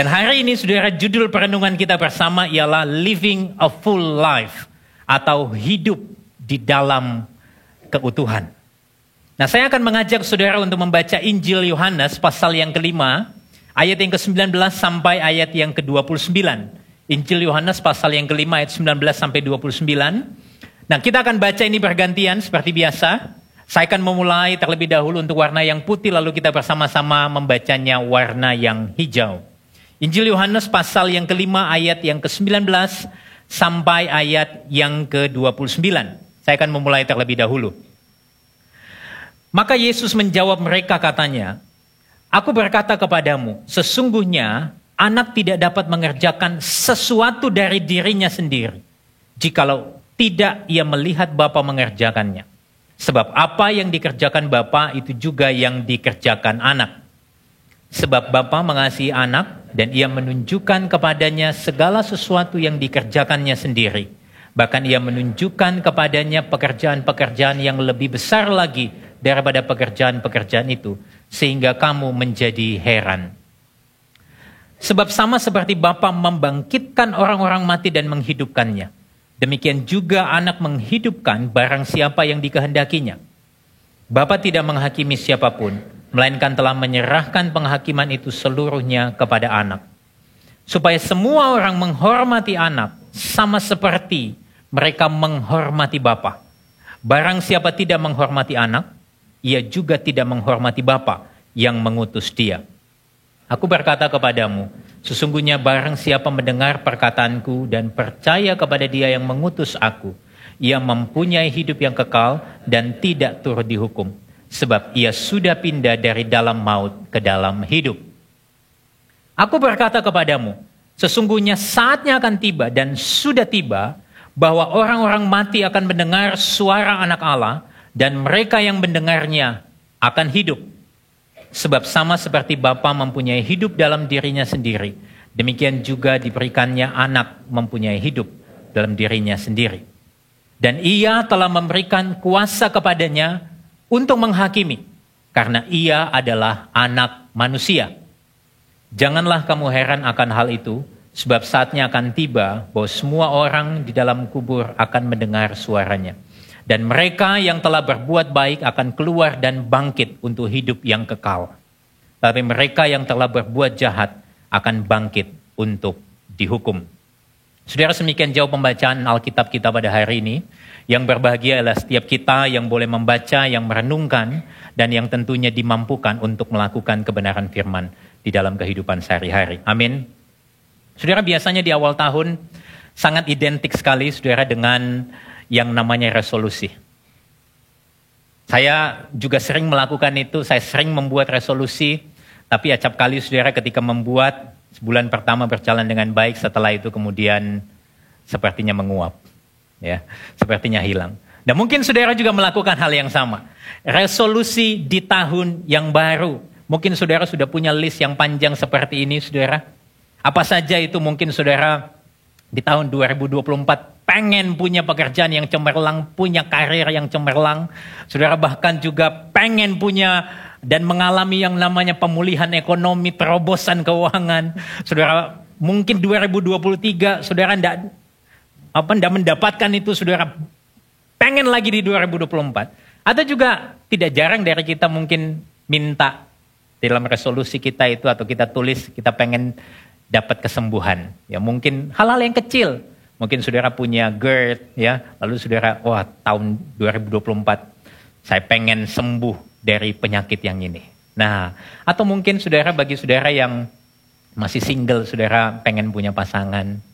Dan hari ini saudara, judul perenungan kita bersama ialah Living a Full Life, atau hidup di dalam keutuhan. Nah, saya akan mengajak saudara untuk membaca Injil Yohanes pasal yang kelima, ayat yang ke-19 sampai ayat yang ke-29. Injil Yohanes pasal yang kelima ayat 19 sampai 29. Nah, kita akan baca ini bergantian seperti biasa. Saya akan memulai terlebih dahulu untuk warna yang putih, lalu kita bersama-sama membacanya warna yang hijau. Injil Yohanes pasal yang kelima ayat yang ke-19 sampai ayat yang ke-29. Saya akan memulai terlebih dahulu. Maka Yesus menjawab mereka, katanya, "Aku berkata kepadamu, sesungguhnya anak tidak dapat mengerjakan sesuatu dari dirinya sendiri, jikalau tidak ia melihat Bapa mengerjakannya. Sebab apa yang dikerjakan Bapa itu juga yang dikerjakan anak. Sebab Bapa mengasihi anak dan ia menunjukkan kepadanya segala sesuatu yang dikerjakannya sendiri. Bahkan ia menunjukkan kepadanya pekerjaan-pekerjaan yang lebih besar lagi daripada pekerjaan-pekerjaan itu, sehingga kamu menjadi heran. Sebab sama seperti Bapa membangkitkan orang-orang mati dan menghidupkannya, demikian juga anak menghidupkan barang siapa yang dikehendakinya. Bapa tidak menghakimi siapapun, melainkan telah menyerahkan penghakiman itu seluruhnya kepada anak. Supaya semua orang menghormati anak, sama seperti mereka menghormati Bapa. Barang siapa tidak menghormati anak, ia juga tidak menghormati Bapa yang mengutus dia. Aku berkata kepadamu, sesungguhnya barang siapa mendengar perkataanku dan percaya kepada dia yang mengutus aku, ia mempunyai hidup yang kekal dan tidak turut dihukum. Sebab ia sudah pindah dari dalam maut ke dalam hidup. Aku berkata kepadamu, sesungguhnya saatnya akan tiba dan sudah tiba, bahwa orang-orang mati akan mendengar suara anak Allah, dan mereka yang mendengarnya akan hidup. Sebab sama seperti Bapa mempunyai hidup dalam dirinya sendiri, demikian juga diberikannya anak mempunyai hidup dalam dirinya sendiri. Dan ia telah memberikan kuasa kepadanya untuk menghakimi, karena ia adalah anak manusia. Janganlah kamu heran akan hal itu, sebab saatnya akan tiba bahwa semua orang di dalam kubur akan mendengar suaranya. Dan mereka yang telah berbuat baik akan keluar dan bangkit untuk hidup yang kekal. Tapi mereka yang telah berbuat jahat akan bangkit untuk dihukum." Saudara, semikian jauh pembacaan Alkitab kita pada hari ini. Yang berbahagia adalah setiap kita yang boleh membaca, yang merenungkan, dan yang tentunya dimampukan untuk melakukan kebenaran firman di dalam kehidupan sehari-hari. Amin. Saudara, biasanya di awal tahun sangat identik sekali, saudara, dengan yang namanya resolusi. Saya juga sering melakukan itu, saya sering membuat resolusi, tapi acap kali, saudara, ketika membuat, sebulan pertama berjalan dengan baik, setelah itu kemudian sepertinya menguap. Ya, sepertinya hilang. Dan mungkin saudara juga melakukan hal yang sama. Resolusi di tahun yang baru. Mungkin saudara sudah punya list yang panjang seperti ini, saudara. Apa saja itu? Mungkin saudara di tahun 2024 pengen punya pekerjaan yang cemerlang, punya karir yang cemerlang. Saudara bahkan juga pengen punya dan mengalami yang namanya pemulihan ekonomi, terobosan keuangan. Saudara, mungkin 2023 saudara tidak mendapatkan itu, saudara pengen lagi di 2024. Atau juga tidak jarang dari kita mungkin minta dalam resolusi kita itu, atau kita tulis kita pengen dapat kesembuhan. Ya, mungkin hal-hal yang kecil. Mungkin saudara punya GERD, ya, lalu saudara, wah, tahun 2024 saya pengen sembuh dari penyakit yang ini. Nah, atau mungkin saudara, bagi saudara yang masih single, saudara pengen punya pasangan.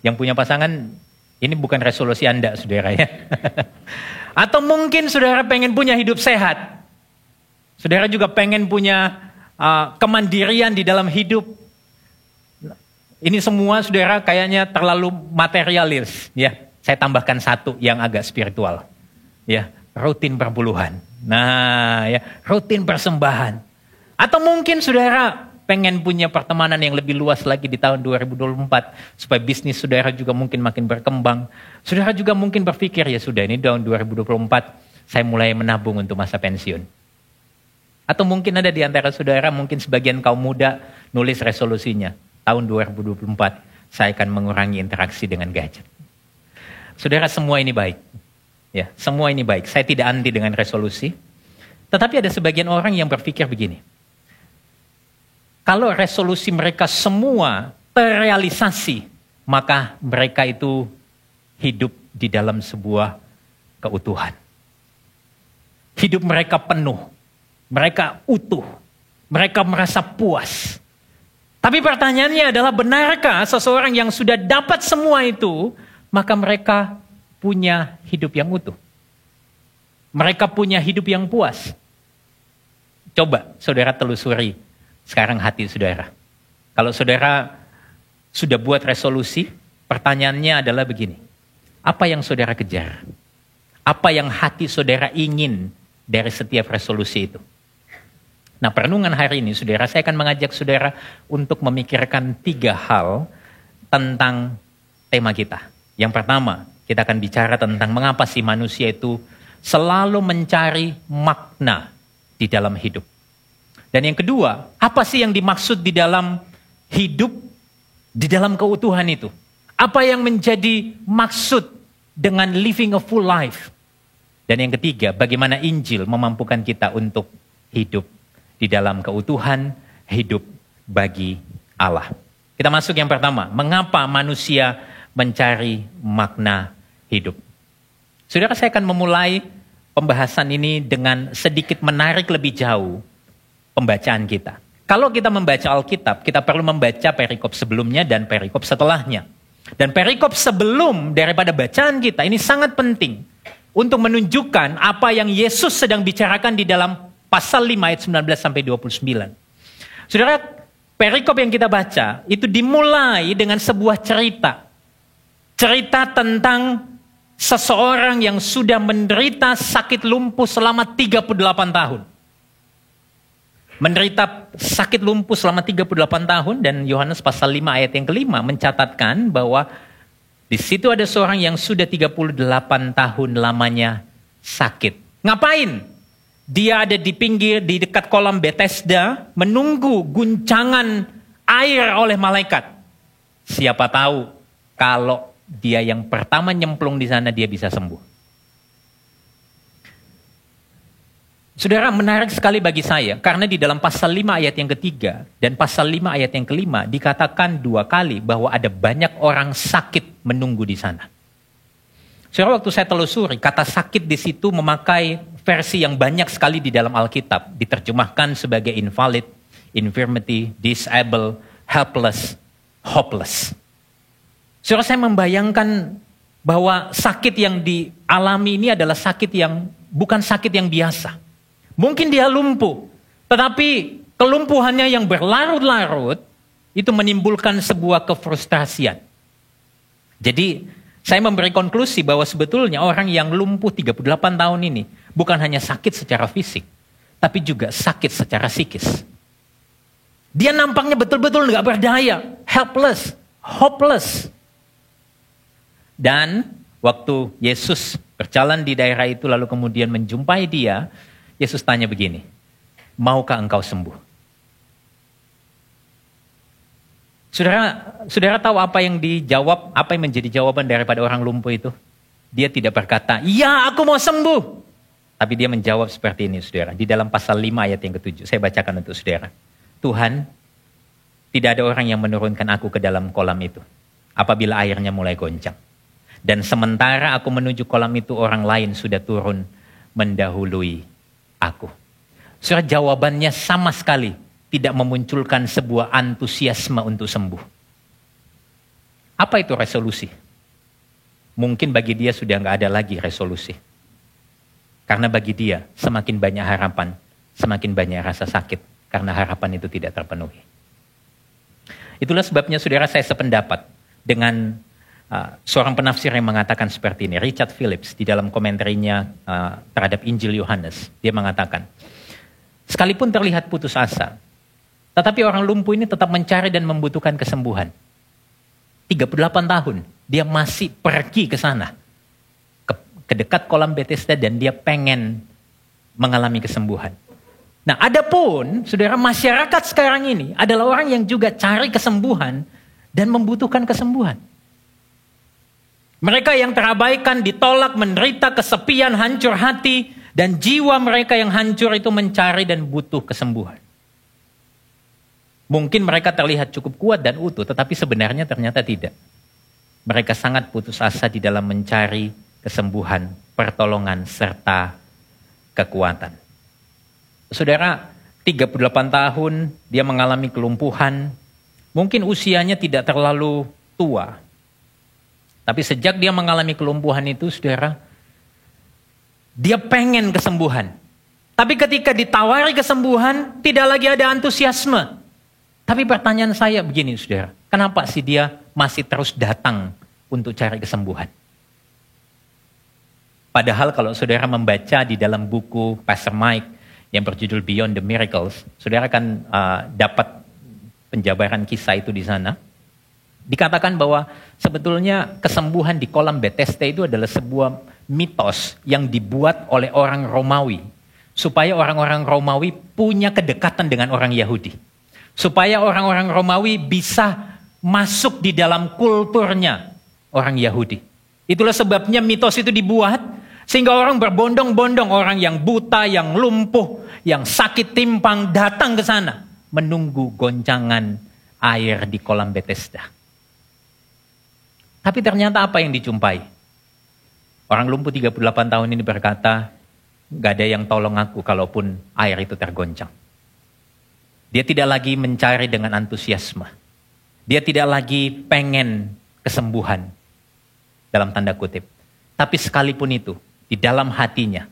Yang punya pasangan, ini bukan resolusi Anda, saudara, ya. Atau mungkin saudara pengen punya hidup sehat. Saudara juga pengen punya kemandirian di dalam hidup. Ini semua, saudara, kayaknya terlalu materialis. Ya, saya tambahkan satu yang agak spiritual. Ya, rutin perpuluhan. Nah, ya, rutin persembahan. Atau mungkin saudara pengen punya pertemanan yang lebih luas lagi di tahun 2024, supaya bisnis saudara juga mungkin makin berkembang. Saudara juga mungkin berpikir, ya sudah, ini tahun 2024, saya mulai menabung untuk masa pensiun. Atau mungkin ada di antara saudara, mungkin sebagian kaum muda, nulis resolusinya. Tahun 2024 saya akan mengurangi interaksi dengan gadget. Saudara, semua ini baik. Ya, semua ini baik. Saya tidak anti dengan resolusi. Tetapi ada sebagian orang yang berpikir begini. Kalau resolusi mereka semua terrealisasi, maka mereka itu hidup di dalam sebuah keutuhan. Hidup mereka penuh, mereka utuh, mereka merasa puas. Tapi pertanyaannya adalah, benarkah seseorang yang sudah dapat semua itu, maka mereka punya hidup yang utuh? Mereka punya hidup yang puas? Coba saudara telusuri sekarang hati saudara. Kalau saudara sudah buat resolusi, pertanyaannya adalah begini. Apa yang saudara kejar? Apa yang hati saudara ingin dari setiap resolusi itu? Nah, perenungan hari ini, saudara, saya akan mengajak saudara untuk memikirkan 3 hal tentang tema kita. Yang pertama, kita akan bicara tentang mengapa sih manusia itu selalu mencari makna di dalam hidup. Dan yang kedua, apa sih yang dimaksud di dalam hidup, di dalam keutuhan itu? Apa yang menjadi maksud dengan living a full life? Dan yang ketiga, bagaimana Injil memampukan kita untuk hidup di dalam keutuhan, hidup bagi Allah. Kita masuk yang pertama, mengapa manusia mencari makna hidup? Saudara, saya akan memulai pembahasan ini dengan sedikit menarik lebih jauh pembacaan kita. Kalau kita membaca Alkitab, kita perlu membaca perikop sebelumnya dan perikop setelahnya. Dan perikop sebelum daripada bacaan kita ini sangat penting untuk menunjukkan apa yang Yesus sedang bicarakan di dalam pasal 5 ayat 19 sampai 29. Saudara, perikop yang kita baca itu dimulai dengan sebuah cerita. Cerita tentang seseorang yang sudah menderita sakit lumpuh selama 38 tahun. Menderita sakit lumpuh selama 38 tahun, dan Yohanes pasal 5 ayat yang kelima mencatatkan bahwa di situ ada seorang yang sudah 38 tahun lamanya sakit. Ngapain? Dia ada di pinggir, di dekat kolam Bethesda, menunggu guncangan air oleh malaikat. Siapa tahu kalau dia yang pertama nyemplung di sana, dia bisa sembuh. Saudara, menarik sekali bagi saya, karena di dalam pasal 5 ayat yang ketiga dan pasal 5 ayat yang kelima dikatakan 2 kali bahwa ada banyak orang sakit menunggu di sana. Saudara, waktu saya telusuri, kata sakit di situ memakai versi yang banyak sekali di dalam Alkitab. Diterjemahkan sebagai invalid, infirmity, disable, helpless, hopeless. Saudara, saya membayangkan bahwa sakit yang dialami ini adalah sakit yang bukan sakit yang biasa. Mungkin dia lumpuh, tetapi kelumpuhannya yang berlarut-larut itu menimbulkan sebuah kefrustasian. Jadi, saya memberi konklusi bahwa sebetulnya orang yang lumpuh 38 tahun ini bukan hanya sakit secara fisik, tapi juga sakit secara psikis. Dia nampaknya betul-betul nggak berdaya, helpless, hopeless. Dan waktu Yesus berjalan di daerah itu lalu kemudian menjumpai dia, Yesus tanya begini, maukah engkau sembuh? Saudara tahu apa yang dijawab, apa yang menjadi jawaban daripada orang lumpuh itu? Dia tidak berkata, ya aku mau sembuh. Tapi dia menjawab seperti ini, saudara. Di dalam pasal 5 ayat yang ke-7, saya bacakan untuk saudara. Tuhan, tidak ada orang yang menurunkan aku ke dalam kolam itu, apabila airnya mulai goncang. Dan sementara aku menuju kolam itu, orang lain sudah turun mendahului aku. Saudara, jawabannya sama sekali tidak memunculkan sebuah antusiasme untuk sembuh. Apa itu resolusi? Mungkin bagi dia sudah nggak ada lagi resolusi. Karena bagi dia semakin banyak harapan, semakin banyak rasa sakit. Karena harapan itu tidak terpenuhi. Itulah sebabnya saudara, saya sependapat dengan seorang penafsir yang mengatakan seperti ini. Richard Phillips di dalam komentarnya terhadap Injil Yohanes. Dia mengatakan, sekalipun terlihat putus asa, tetapi orang lumpuh ini tetap mencari dan membutuhkan kesembuhan. 38 tahun, dia masih pergi ke sana. Ke dekat kolam Bethesda dan dia pengen mengalami kesembuhan. Nah, adapun saudara, masyarakat sekarang ini adalah orang yang juga cari kesembuhan dan membutuhkan kesembuhan. Mereka yang terabaikan, ditolak, menderita, kesepian, hancur hati, dan jiwa mereka yang hancur itu mencari dan butuh kesembuhan. Mungkin mereka terlihat cukup kuat dan utuh, tetapi sebenarnya ternyata tidak. Mereka sangat putus asa di dalam mencari kesembuhan, pertolongan, serta kekuatan. Saudara, 38 tahun, dia mengalami kelumpuhan. Mungkin usianya tidak terlalu tua. Tapi sejak dia mengalami kelumpuhan itu, saudara, dia pengen kesembuhan. Tapi ketika ditawari kesembuhan, tidak lagi ada antusiasme. Tapi pertanyaan saya begini, saudara. Kenapa sih dia masih terus datang untuk cari kesembuhan? Padahal kalau saudara membaca di dalam buku Pastor Mike yang berjudul Beyond the Miracles, saudara akan dapat penjabaran kisah itu di sana. Dikatakan bahwa sebetulnya kesembuhan di kolam Bethesda itu adalah sebuah mitos yang dibuat oleh orang Romawi. Supaya orang-orang Romawi punya kedekatan dengan orang Yahudi. Supaya orang-orang Romawi bisa masuk di dalam kulturnya orang Yahudi. Itulah sebabnya mitos itu dibuat. Sehingga orang berbondong-bondong, orang yang buta, yang lumpuh, yang sakit timpang datang ke sana. Menunggu goncangan air di kolam Bethesda. Tapi ternyata apa yang dijumpai? Orang lumpuh 38 tahun ini berkata, gak ada yang tolong aku kalaupun air itu tergoncang. Dia tidak lagi mencari dengan antusiasme. Dia tidak lagi pengen kesembuhan, dalam tanda kutip. Tapi sekalipun itu, di dalam hatinya,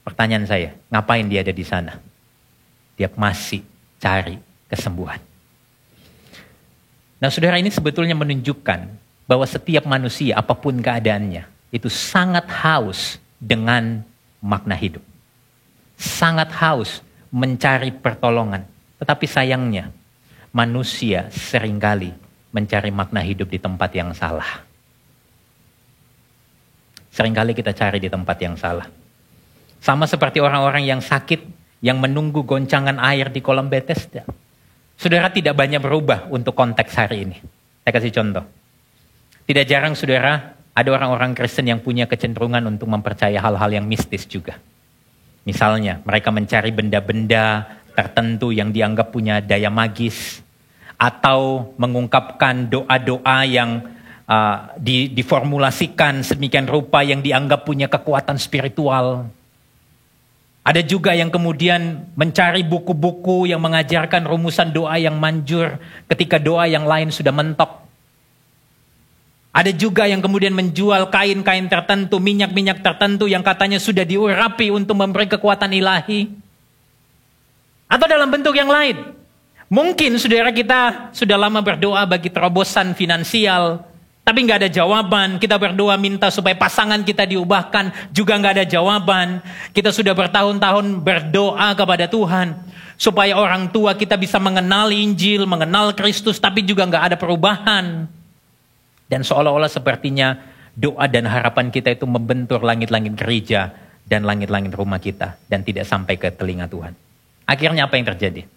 pertanyaan saya, ngapain dia ada di sana? Dia masih cari kesembuhan. Nah, saudara, ini sebetulnya menunjukkan bahwa setiap manusia, apapun keadaannya, itu sangat haus dengan makna hidup. Sangat haus mencari pertolongan. Tetapi sayangnya, manusia seringkali mencari makna hidup di tempat yang salah. Seringkali kita cari di tempat yang salah. Sama seperti orang-orang yang sakit, yang menunggu goncangan air di kolam Bethesda. Saudara, tidak banyak berubah untuk konteks hari ini. Saya kasih contoh. Tidak jarang, saudara, ada orang-orang Kristen yang punya kecenderungan untuk mempercayai hal-hal yang mistis juga. Misalnya, mereka mencari benda-benda tertentu yang dianggap punya daya magis, atau mengungkapkan doa-doa yang diformulasikan sedemikian rupa yang dianggap punya kekuatan spiritual. Ada juga yang kemudian mencari buku-buku yang mengajarkan rumusan doa yang manjur ketika doa yang lain sudah mentok. Ada juga yang kemudian menjual kain-kain tertentu, minyak-minyak tertentu yang katanya sudah diurapi untuk memberi kekuatan ilahi. Atau dalam bentuk yang lain. Mungkin saudara kita sudah lama berdoa bagi terobosan finansial, tapi nggak ada jawaban. Kita berdoa minta supaya pasangan kita diubahkan, juga nggak ada jawaban. Kita sudah bertahun-tahun berdoa kepada Tuhan, supaya orang tua kita bisa mengenal Injil, mengenal Kristus, tapi juga nggak ada perubahan. Dan seolah-olah sepertinya doa dan harapan kita itu membentur langit-langit gereja dan langit-langit rumah kita, dan tidak sampai ke telinga Tuhan. Akhirnya apa yang terjadi?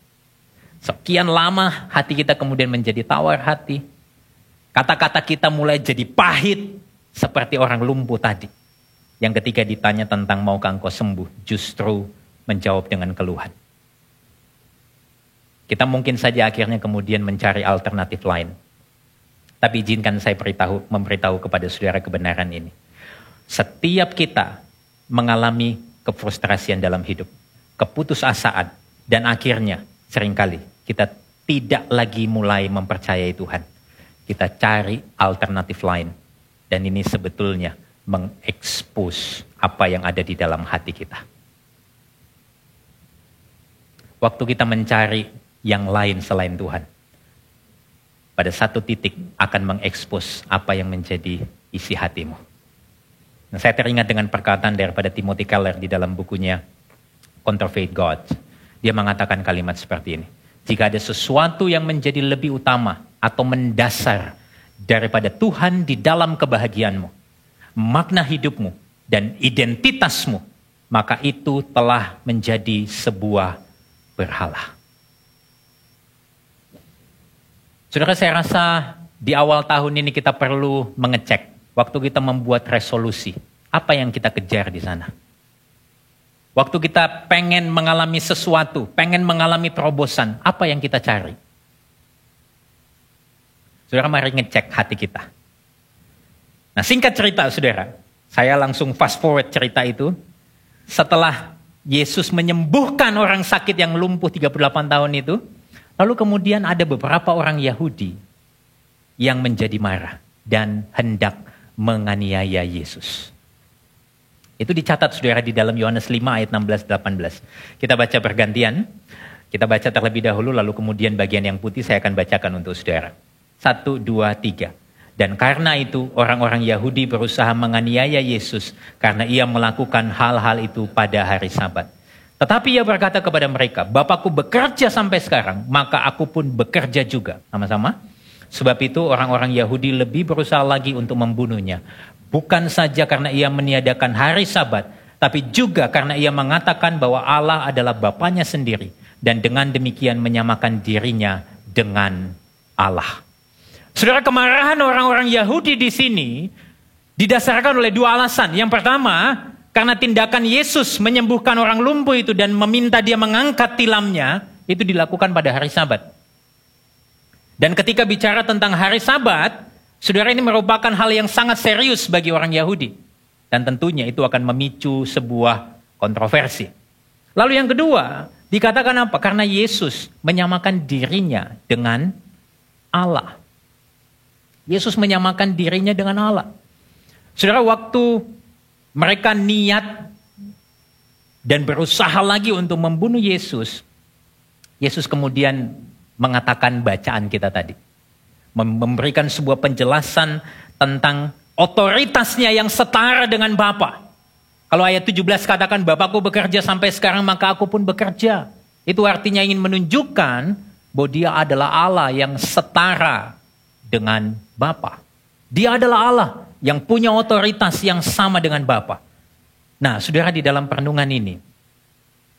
Sekian lama hati kita kemudian menjadi tawar hati. Kata-kata kita mulai jadi pahit seperti orang lumpuh tadi. Yang ketika ditanya tentang maukah engkau sembuh, justru menjawab dengan keluhan. Kita mungkin saja akhirnya kemudian mencari alternatif lain. Tapi izinkan saya memberitahu kepada saudara kebenaran ini. Setiap kita mengalami kefrustrasian dalam hidup, keputusasaan, dan akhirnya seringkali kita tidak lagi mulai mempercayai Tuhan. Kita cari alternatif lain. Dan ini sebetulnya mengekspos apa yang ada di dalam hati kita. Waktu kita mencari yang lain selain Tuhan, pada satu titik akan mengekspos apa yang menjadi isi hatimu. Nah, saya teringat dengan perkataan daripada Timothy Keller di dalam bukunya Counterfeit God. Dia mengatakan kalimat seperti ini. Jika ada sesuatu yang menjadi lebih utama atau mendasar daripada Tuhan di dalam kebahagiaanmu, makna hidupmu, dan identitasmu, maka itu telah menjadi sebuah berhala. Saudara, saya rasa di awal tahun ini kita perlu mengecek waktu kita membuat resolusi, apa yang kita kejar di sana. Waktu kita pengen mengalami sesuatu, pengen mengalami terobosan, apa yang kita cari? Saudara, mari ngecek hati kita. Nah, singkat cerita, saudara, saya langsung fast forward cerita itu. Setelah Yesus menyembuhkan orang sakit yang lumpuh 38 tahun itu, lalu kemudian ada beberapa orang Yahudi yang menjadi marah dan hendak menganiaya Yesus. Itu dicatat, saudara, di dalam Yohanes 5 ayat 16-18. Kita baca bergantian. Kita baca terlebih dahulu, lalu kemudian bagian yang putih saya akan bacakan untuk saudara. 1, 2, 3. Dan karena itu orang-orang Yahudi berusaha menganiaya Yesus karena ia melakukan hal-hal itu pada hari Sabat. Tetapi ia berkata kepada mereka, Bapakku bekerja sampai sekarang, maka aku pun bekerja juga. Sama-sama. Sebab itu orang-orang Yahudi lebih berusaha lagi untuk membunuhnya. Bukan saja karena ia meniadakan hari Sabat, tapi juga karena ia mengatakan bahwa Allah adalah Bapanya sendiri. Dan dengan demikian menyamakan dirinya dengan Allah. Saudara, kemarahan orang-orang Yahudi di sini didasarkan oleh dua alasan. Yang pertama, karena tindakan Yesus menyembuhkan orang lumpuh itu dan meminta dia mengangkat tilamnya, itu dilakukan pada hari Sabat. Dan ketika bicara tentang hari Sabat, saudara, ini merupakan hal yang sangat serius bagi orang Yahudi. Dan tentunya itu akan memicu sebuah kontroversi. Lalu yang kedua, dikatakan apa? Karena Yesus menyamakan dirinya dengan Allah. Yesus menyamakan dirinya dengan Allah. Saudara, waktu mereka niat dan berusaha lagi untuk membunuh Yesus, Yesus kemudian mengatakan bacaan kita tadi. Memberikan sebuah penjelasan tentang otoritasnya yang setara dengan Bapa. Kalau ayat 17 katakan, Bapakku bekerja sampai sekarang, maka aku pun bekerja. Itu artinya ingin menunjukkan bahwa dia adalah Allah yang setara dengan Bapa. Dia adalah Allah yang punya otoritas yang sama dengan Bapa. Nah, saudara, di dalam perenungan ini,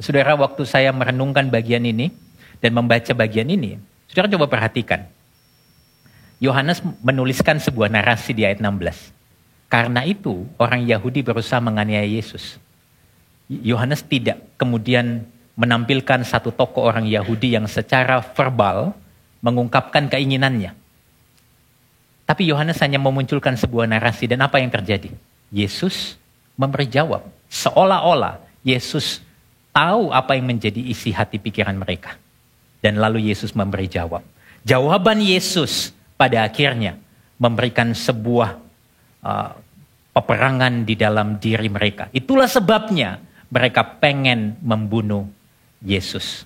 saudara, waktu saya merenungkan bagian ini dan membaca bagian ini, saudara coba perhatikan. Yohanes menuliskan sebuah narasi di ayat 16. Karena itu orang Yahudi berusaha menganiaya Yesus. Yohanes tidak kemudian menampilkan satu tokoh orang Yahudi yang secara verbal mengungkapkan keinginannya. Tapi Yohanes hanya memunculkan sebuah narasi, dan apa yang terjadi? Yesus memberi jawab. Seolah-olah Yesus tahu apa yang menjadi isi hati pikiran mereka. Dan lalu Yesus memberi jawab. Jawaban Yesus pada akhirnya memberikan sebuah peperangan di dalam diri mereka. Itulah sebabnya mereka pengen membunuh Yesus.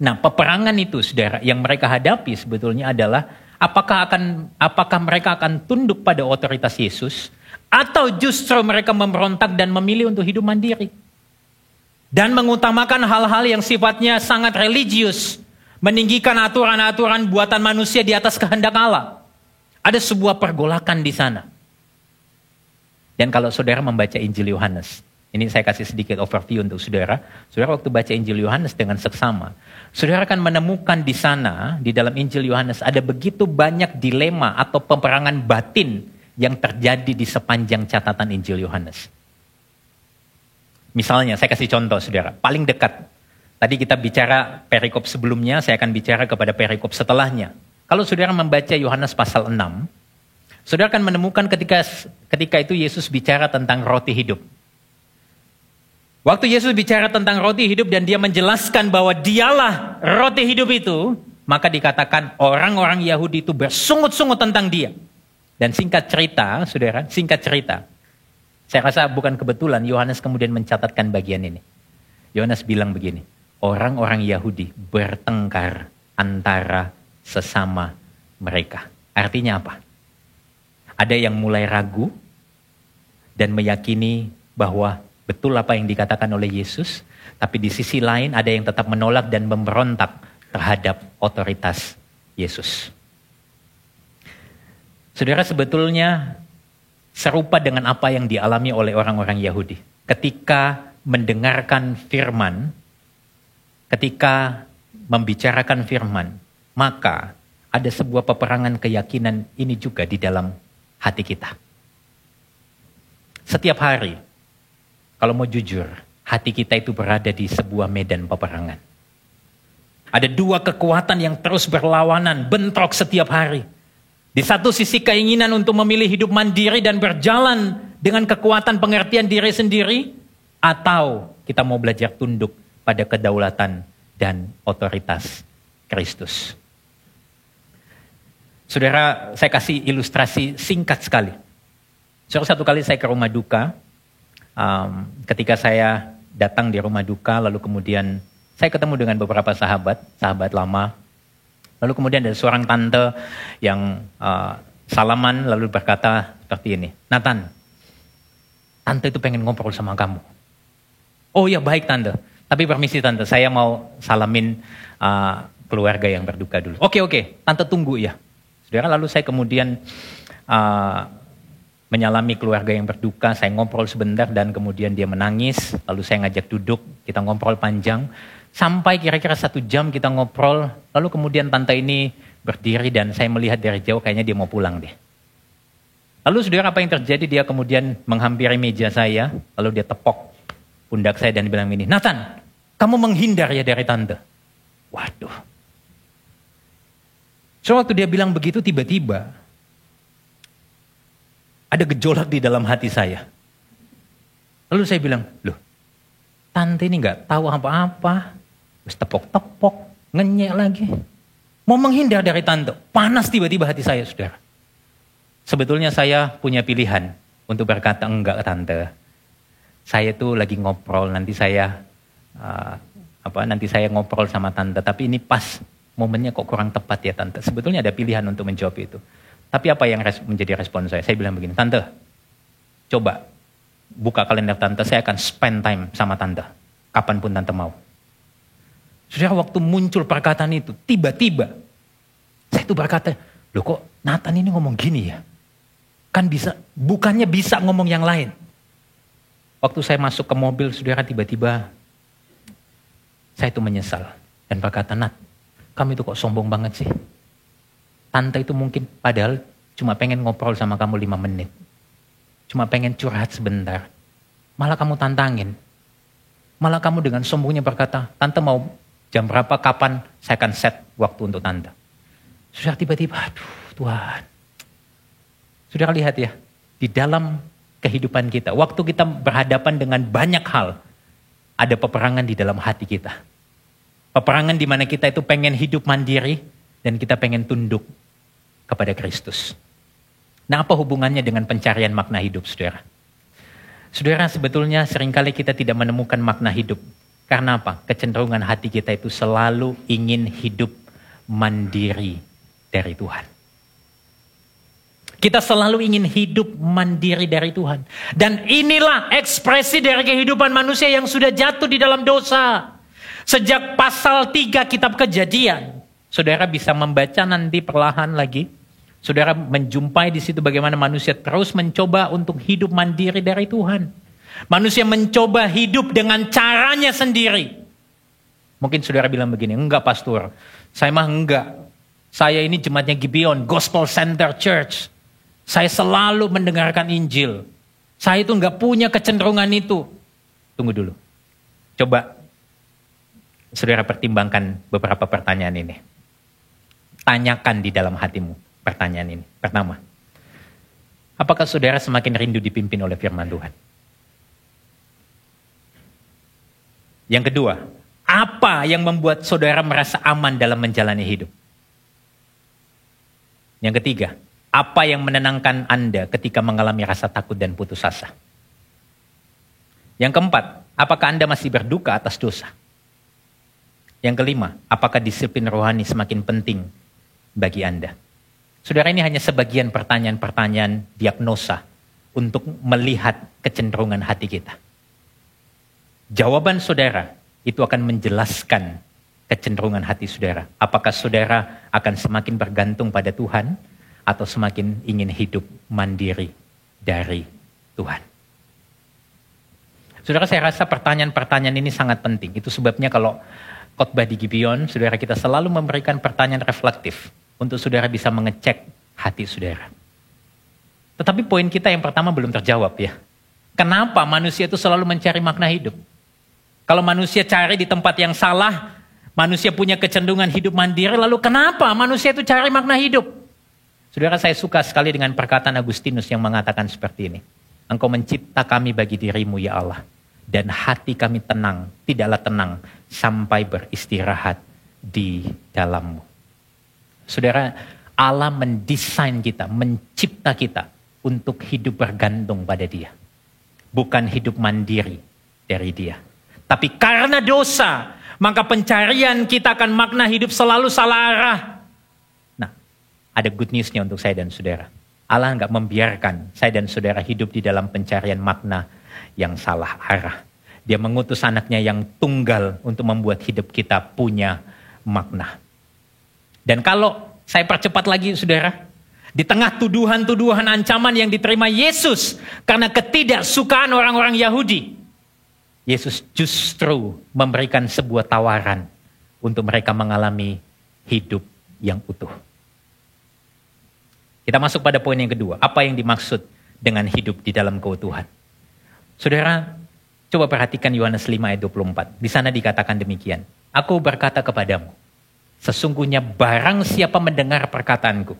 Nah, peperangan itu, saudara, yang mereka hadapi sebetulnya adalah apakah mereka akan tunduk pada otoritas Yesus, atau justru mereka memberontak dan memilih untuk hidup mandiri dan mengutamakan hal-hal yang sifatnya sangat religius, meninggikan aturan-aturan buatan manusia di atas kehendak Allah. Ada sebuah pergolakan di sana. Dan kalau saudara membaca Injil Yohanes, ini saya kasih sedikit overview untuk saudara. Saudara waktu baca Injil Yohanes dengan seksama, saudara akan menemukan di sana, di dalam Injil Yohanes, ada begitu banyak dilema atau peperangan batin yang terjadi di sepanjang catatan Injil Yohanes. Misalnya, saya kasih contoh saudara, paling dekat. Tadi kita bicara perikop sebelumnya, saya akan bicara kepada perikop setelahnya. Kalau saudara membaca Yohanes pasal 6, saudara akan menemukan ketika itu Yesus bicara tentang roti hidup. Waktu Yesus bicara tentang roti hidup dan dia menjelaskan bahwa dialah roti hidup itu, maka dikatakan orang-orang Yahudi itu bersungut-sungut tentang dia. Dan singkat cerita, saudara, saya rasa bukan kebetulan Yohanes kemudian mencatatkan bagian ini. Yohanes bilang begini, orang-orang Yahudi bertengkar antara sesama mereka. Artinya apa? Ada yang mulai ragu dan meyakini bahwa betul apa yang dikatakan oleh Yesus, tapi di sisi lain ada yang tetap menolak dan memberontak terhadap otoritas Yesus. Saudara, sebetulnya serupa dengan apa yang dialami oleh orang-orang Yahudi. Ketika mendengarkan firman, ketika membicarakan firman, maka ada sebuah peperangan keyakinan ini juga di dalam hati kita. Setiap hari, kalau mau jujur, hati kita itu berada di sebuah medan peperangan. Ada dua kekuatan yang terus berlawanan, bentrok setiap hari. Di satu sisi keinginan untuk memilih hidup mandiri dan berjalan dengan kekuatan pengertian diri sendiri, atau kita mau belajar tunduk pada kedaulatan dan otoritas Kristus. Saudara, saya kasih ilustrasi singkat sekali. Satu kali saya ke rumah duka, ketika saya datang di rumah duka, lalu kemudian saya ketemu dengan beberapa sahabat lama. Lalu kemudian ada seorang tante yang salaman lalu berkata seperti ini, "Nathan, tante itu pengen ngobrol sama kamu." "Oh ya baik tante, tapi permisi tante, saya mau salamin keluarga yang berduka dulu." Oke, tante tunggu ya. Saudara, lalu saya kemudian menyalami keluarga yang berduka, saya ngobrol sebentar dan kemudian dia menangis, lalu saya ngajak duduk, kita ngobrol panjang, sampai kira-kira 1 jam kita ngobrol, lalu kemudian tante ini berdiri dan saya melihat dari jauh kayaknya dia mau pulang deh. Lalu saudara, apa yang terjadi? Dia kemudian menghampiri meja saya, lalu dia tepok pundak saya dan bilang ini, "Nathan, kamu menghindar ya dari tante." Waduh. So, waktu dia bilang begitu, tiba-tiba ada gejolak di dalam hati saya. Lalu saya bilang, "Loh, tante ini gak tahu apa-apa. Terus tepok-tepok, ngenyek lagi. Mau menghindar dari tante." Panas tiba-tiba hati saya, saudara. Sebetulnya saya punya pilihan untuk berkata, "Enggak tante, saya tuh lagi ngobrol, nanti saya ngobrol sama tante. Tapi ini pas momennya kok kurang tepat ya tante." Sebetulnya ada pilihan untuk menjawab itu. Tapi apa yang menjadi respon saya? Saya bilang begini, "Tante, coba buka kalender tante, saya akan spend time sama tante. Kapanpun tante mau." Saudara, waktu muncul perkataan itu, tiba-tiba saya tuh berkata, "Loh kok Nathan ini ngomong gini ya? Kan bisa, bukannya bisa ngomong yang lain." Waktu saya masuk ke mobil, saudara, tiba-tiba saya tuh menyesal. Dan berkata, "Nat, kamu itu kok sombong banget sih? Tante itu mungkin padahal cuma pengen ngobrol sama kamu 5 menit. Cuma pengen curhat sebentar. Malah kamu tantangin. Malah kamu dengan sombongnya berkata, 'Tante mau jam berapa, kapan saya akan set waktu untuk tante.'" Sudah tiba-tiba, aduh Tuhan. Sudah lihat ya, di dalam kehidupan kita, waktu kita berhadapan dengan banyak hal, ada peperangan di dalam hati kita. Peperangan di mana kita itu pengen hidup mandiri dan kita pengen tunduk kepada Kristus. Nah, apa hubungannya dengan pencarian makna hidup, saudara? Saudara, sebetulnya seringkali kita tidak menemukan makna hidup. Karena apa? Kecenderungan hati kita itu selalu ingin hidup mandiri dari Tuhan. Kita selalu ingin hidup mandiri dari Tuhan. Dan inilah ekspresi dari kehidupan manusia yang sudah jatuh di dalam dosa. Sejak pasal 3 kitab Kejadian, saudara bisa membaca nanti perlahan lagi. Saudara menjumpai di situ bagaimana manusia terus mencoba untuk hidup mandiri dari Tuhan. Manusia mencoba hidup dengan caranya sendiri. Mungkin saudara bilang begini, "Enggak pastor, saya mah enggak. Saya ini jemaatnya Gibeon, Gospel Center Church. Saya selalu mendengarkan Injil. Saya itu enggak punya kecenderungan itu." Tunggu dulu. Coba saudara pertimbangkan beberapa pertanyaan ini. Tanyakan di dalam hatimu pertanyaan ini. Pertama, apakah saudara semakin rindu dipimpin oleh firman Tuhan? Yang kedua, apa yang membuat saudara merasa aman dalam menjalani hidup? Yang ketiga, apa yang menenangkan Anda ketika mengalami rasa takut dan putus asa? Yang keempat, apakah Anda masih berduka atas dosa? Yang kelima, apakah disiplin rohani semakin penting bagi Anda? Saudara, ini hanya sebagian pertanyaan-pertanyaan diagnosa untuk melihat kecenderungan hati kita. Jawaban saudara itu akan menjelaskan kecenderungan hati saudara. Apakah saudara akan semakin bergantung pada Tuhan atau semakin ingin hidup mandiri dari Tuhan. Saudara, saya rasa pertanyaan-pertanyaan ini sangat penting. Itu sebabnya kalau khotbah di Gibeon, saudara, kita selalu memberikan pertanyaan reflektif untuk saudara bisa mengecek hati saudara. Tetapi poin kita yang pertama belum terjawab ya. Kenapa manusia itu selalu mencari makna hidup? Kalau manusia cari di tempat yang salah, manusia punya kecenderungan hidup mandiri, lalu kenapa manusia itu cari makna hidup? Saudara, saya suka sekali dengan perkataan Agustinus yang mengatakan seperti ini. Engkau mencipta kami bagi dirimu ya Allah. Dan hati kami tenang, tidaklah tenang sampai beristirahat di dalammu. Saudara, Allah mendesain kita, mencipta kita untuk hidup bergantung pada Dia. Bukan hidup mandiri dari Dia. Tapi karena dosa, maka pencarian kita akan makna hidup selalu salah arah. Nah, ada good newsnya untuk saya dan saudara. Allah enggak membiarkan saya dan saudara hidup di dalam pencarian makna yang salah arah. Dia mengutus anaknya yang tunggal untuk membuat hidup kita punya makna. Dan kalau saya percepat lagi saudara, di tengah tuduhan-tuduhan ancaman yang diterima Yesus karena ketidaksukaan orang-orang Yahudi, Yesus justru memberikan sebuah tawaran untuk mereka mengalami hidup yang utuh. Kita masuk pada poin yang kedua. Apa yang dimaksud dengan hidup di dalam keutuhan? Saudara, coba perhatikan Yohanes 5 ayat 24. Di sana dikatakan demikian. Aku berkata kepadamu, sesungguhnya barang siapa mendengar perkataanku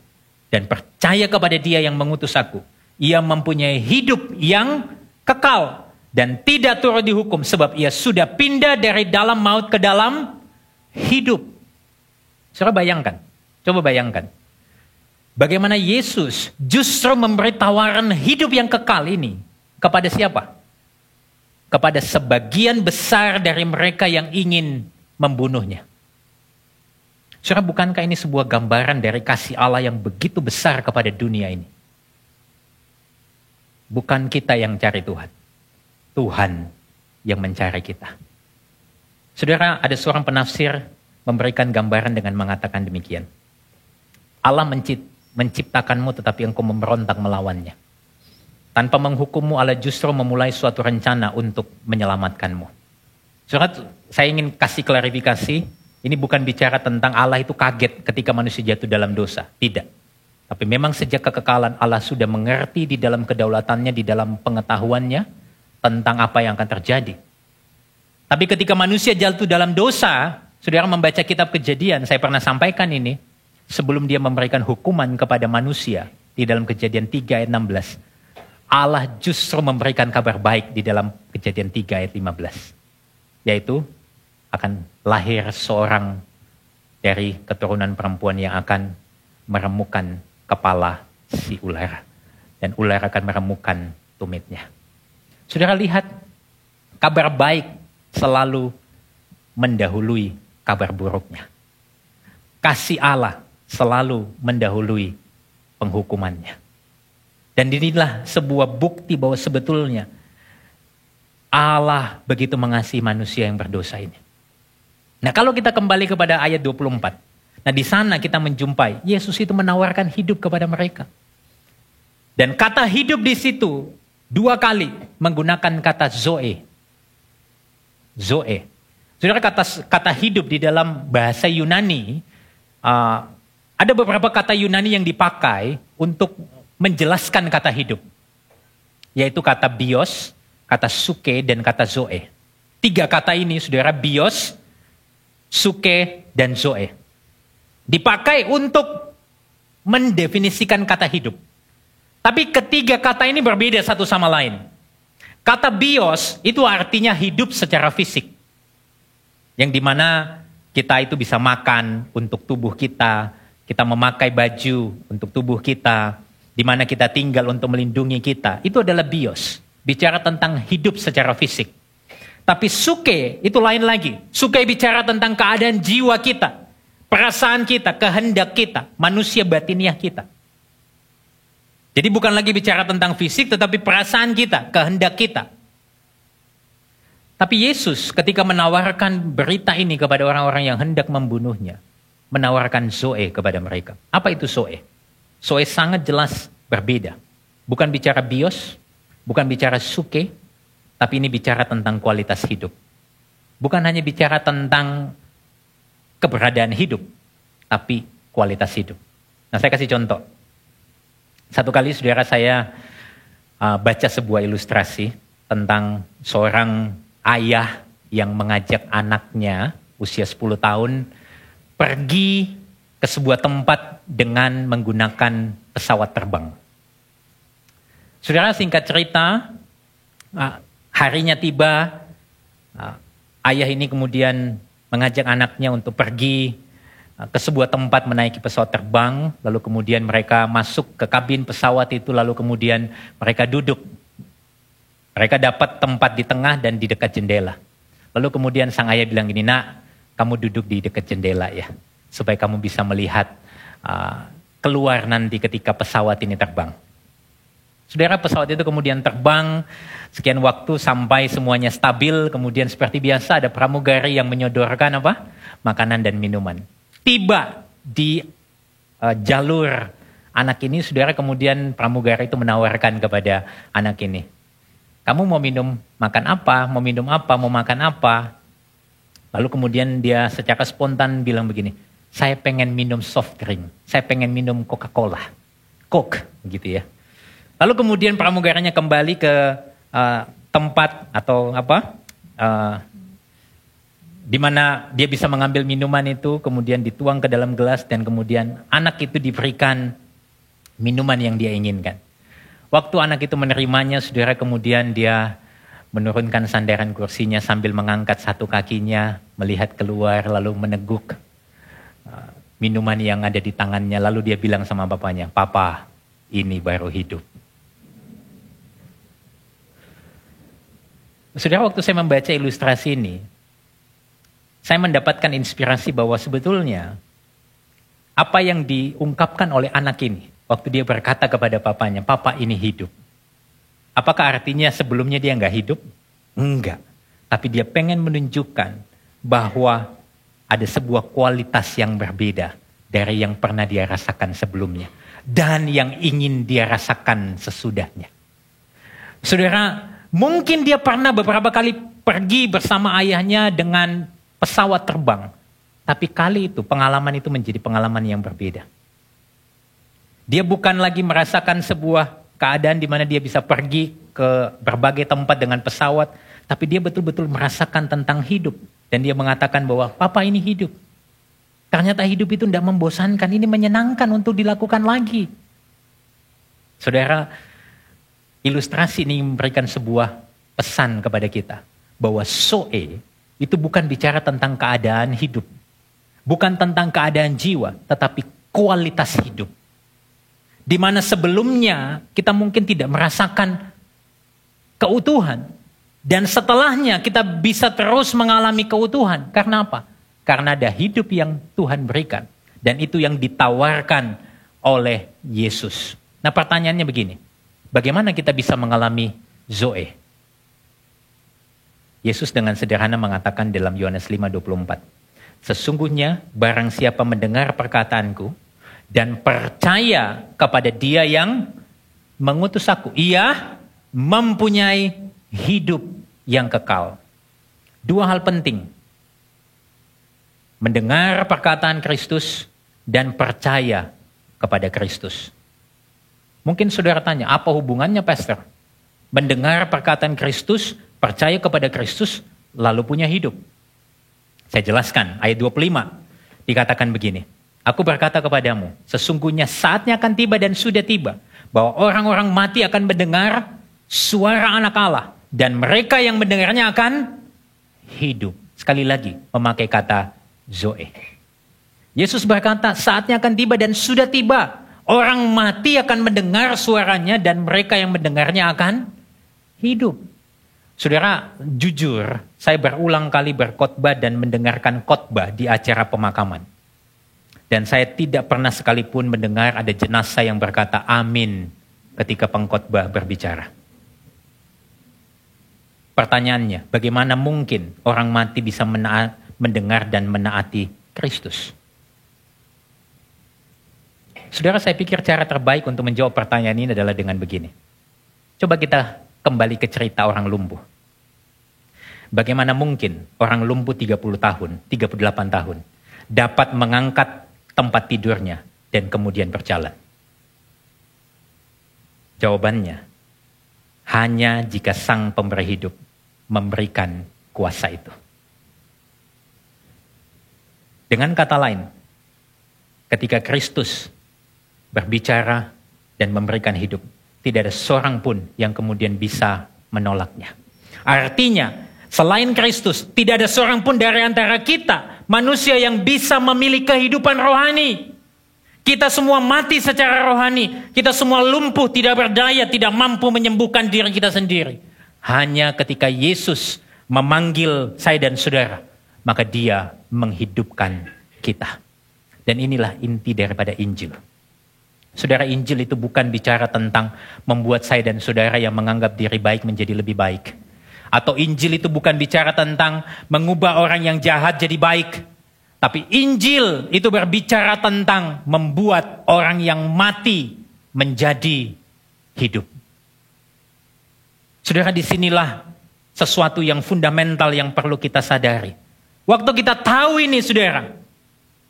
dan percaya kepada Dia yang mengutus aku, ia mempunyai hidup yang kekal dan tidak turut dihukum sebab ia sudah pindah dari dalam maut ke dalam hidup. Saudara bayangkan, coba bayangkan. Bagaimana Yesus justru memberi tawaran hidup yang kekal ini kepada siapa? Kepada sebagian besar dari mereka yang ingin membunuhnya. Saudara, bukankah ini sebuah gambaran dari kasih Allah yang begitu besar kepada dunia ini? Bukan kita yang cari Tuhan. Tuhan yang mencari kita. Saudara, ada seorang penafsir memberikan gambaran dengan mengatakan demikian. Allah menciptakanmu tetapi engkau memberontak melawannya. Tanpa menghukummu, Allah justru memulai suatu rencana untuk menyelamatkanmu. Saudara, saya ingin kasih klarifikasi. Ini bukan bicara tentang Allah itu kaget ketika manusia jatuh dalam dosa. Tidak. Tapi memang sejak kekekalan Allah sudah mengerti di dalam kedaulatannya, di dalam pengetahuannya tentang apa yang akan terjadi. Tapi ketika manusia jatuh dalam dosa, saudara membaca kitab Kejadian, saya pernah sampaikan ini, sebelum Dia memberikan hukuman kepada manusia, di dalam Kejadian 3 ayat 16, Allah justru memberikan kabar baik di dalam Kejadian 3 ayat 15. Yaitu, akan lahir seorang dari keturunan perempuan yang akan meremukkan kepala si ular. Dan ular akan meremukkan tumitnya. Saudara lihat, kabar baik selalu mendahului kabar buruknya. Kasih Allah selalu mendahului penghukumannya. Dan inilah sebuah bukti bahwa sebetulnya Allah begitu mengasihi manusia yang berdosa ini. Nah, kalau kita kembali kepada ayat 24. Nah, di sana kita menjumpai Yesus itu menawarkan hidup kepada mereka. Dan kata hidup di situ 2 kali menggunakan kata zoe. Zoe. Saudara, kata hidup di dalam bahasa Yunani, ada beberapa kata Yunani yang dipakai untuk menjelaskan kata hidup. Yaitu kata bios, kata suke, dan kata zoe. 3 kata ini, saudara, bios, suke, dan zoe. Dipakai untuk mendefinisikan kata hidup. Tapi ketiga kata ini berbeda satu sama lain. Kata bios itu artinya hidup secara fisik. Yang dimana kita itu bisa makan untuk tubuh kita. Kita memakai baju untuk tubuh kita. Dimana kita tinggal untuk melindungi kita. Itu adalah bios. Bicara tentang hidup secara fisik. Tapi suke itu lain lagi. Suke bicara tentang keadaan jiwa kita, perasaan kita, kehendak kita, manusia batiniah kita. Jadi bukan lagi bicara tentang fisik, tetapi perasaan kita, kehendak kita. Tapi Yesus ketika menawarkan berita ini kepada orang-orang yang hendak membunuhnya, menawarkan zoe kepada mereka. Apa itu zoe? Zoe sangat jelas berbeda. Bukan bicara bios, bukan bicara suke, Tapi ini bicara tentang kualitas hidup. Bukan hanya bicara tentang keberadaan hidup, tapi kualitas hidup. Nah, saya kasih contoh. Satu kali saudara saya baca sebuah ilustrasi tentang seorang ayah yang mengajak anaknya usia 10 tahun pergi ke sebuah tempat dengan menggunakan pesawat terbang. Saudara, singkat cerita, harinya tiba, ayah ini kemudian mengajak anaknya untuk pergi ke sebuah tempat menaiki pesawat terbang, lalu kemudian mereka masuk ke kabin pesawat itu, lalu kemudian mereka duduk. Mereka dapat tempat di tengah dan di dekat jendela. Lalu kemudian sang ayah bilang gini, "Nak, kamu duduk di dekat jendela ya, supaya kamu bisa melihat keluar nanti ketika pesawat ini terbang." Saudara, pesawat itu kemudian terbang sekian waktu sampai semuanya stabil. Kemudian seperti biasa ada pramugari yang menyodorkan makanan dan minuman. Tiba di jalur anak ini, saudara, kemudian pramugari itu menawarkan kepada anak ini, "Kamu mau minum makan apa? Mau minum apa? Mau makan apa?" Lalu kemudian dia secara spontan bilang begini, "Saya pengen minum soft drink. Saya pengen minum Coca-Cola. Coke," gitu ya. Lalu kemudian pramugarinya kembali ke tempat atau di mana dia bisa mengambil minuman itu, kemudian dituang ke dalam gelas, dan kemudian anak itu diberikan minuman yang dia inginkan. Waktu anak itu menerimanya, saudara, kemudian dia menurunkan sandaran kursinya sambil mengangkat satu kakinya, melihat keluar, lalu meneguk minuman yang ada di tangannya. Lalu dia bilang sama bapaknya, "Papa, ini baru hidup." Saudara, waktu saya membaca ilustrasi ini, saya mendapatkan inspirasi bahwa sebetulnya apa yang diungkapkan oleh anak ini waktu dia berkata kepada papanya, "Papa, ini hidup." Apakah artinya sebelumnya dia nggak hidup? Enggak. Tapi dia pengen menunjukkan bahwa ada sebuah kualitas yang berbeda dari yang pernah dia rasakan sebelumnya dan yang ingin dia rasakan sesudahnya. Saudara, mungkin dia pernah beberapa kali pergi bersama ayahnya dengan pesawat terbang. Tapi kali itu, pengalaman itu menjadi pengalaman yang berbeda. Dia bukan lagi merasakan sebuah keadaan di mana dia bisa pergi ke berbagai tempat dengan pesawat. Tapi dia betul-betul merasakan tentang hidup. Dan dia mengatakan bahwa, "Papa, ini hidup." Ternyata hidup itu tidak membosankan, ini menyenangkan untuk dilakukan lagi. Saudara, ilustrasi ini memberikan sebuah pesan kepada kita. Bahwa Zoe itu bukan bicara tentang keadaan hidup. Bukan tentang keadaan jiwa, tetapi kualitas hidup. Di mana sebelumnya kita mungkin tidak merasakan keutuhan. Dan setelahnya kita bisa terus mengalami keutuhan. Karena apa? Karena ada hidup yang Tuhan berikan. Dan itu yang ditawarkan oleh Yesus. Nah, pertanyaannya begini. Bagaimana kita bisa mengalami Zoe? Yesus dengan sederhana mengatakan dalam Yohanes 5:24. "Sesungguhnya barang siapa mendengar perkataanku dan percaya kepada Dia yang mengutus aku, ia mempunyai hidup yang kekal." Dua hal penting. Mendengar perkataan Kristus dan percaya kepada Kristus. Mungkin saudara tanya, apa hubungannya, Pastor? Mendengar perkataan Kristus, percaya kepada Kristus, lalu punya hidup. Saya jelaskan, ayat 25 dikatakan begini. "Aku berkata kepadamu, sesungguhnya saatnya akan tiba dan sudah tiba, bahwa orang-orang mati akan mendengar suara Anak Allah, dan mereka yang mendengarnya akan hidup." Sekali lagi, memakai kata Zoe. Yesus berkata, saatnya akan tiba dan sudah tiba. Orang mati akan mendengar suaranya dan mereka yang mendengarnya akan hidup. Saudara, jujur, saya berulang kali berkhotbah dan mendengarkan khotbah di acara pemakaman. Dan saya tidak pernah sekalipun mendengar ada jenazah yang berkata amin ketika pengkhotbah berbicara. Pertanyaannya, bagaimana mungkin orang mati bisa mendengar dan menaati Kristus? Saudara, saya pikir cara terbaik untuk menjawab pertanyaan ini adalah dengan begini. Coba kita kembali ke cerita orang lumpuh. Bagaimana mungkin orang lumpuh 30 tahun, 38 tahun, dapat mengangkat tempat tidurnya dan kemudian berjalan? Jawabannya, hanya jika Sang Pemberi Hidup memberikan kuasa itu. Dengan kata lain, ketika Kristus berbicara dan memberikan hidup, tidak ada seorang pun yang kemudian bisa menolaknya. Artinya, selain Kristus, tidak ada seorang pun dari antara kita, manusia yang bisa memiliki kehidupan rohani. Kita semua mati secara rohani. Kita semua lumpuh, tidak berdaya, tidak mampu menyembuhkan diri kita sendiri. Hanya ketika Yesus memanggil saya dan saudara, maka Dia menghidupkan kita. Dan inilah inti daripada Injil. Saudara, Injil itu bukan bicara tentang membuat saya dan saudara yang menganggap diri baik menjadi lebih baik. Atau Injil itu bukan bicara tentang mengubah orang yang jahat jadi baik. Tapi Injil itu berbicara tentang membuat orang yang mati menjadi hidup. Saudara, disinilah sesuatu yang fundamental yang perlu kita sadari. Waktu kita tahu ini, saudara,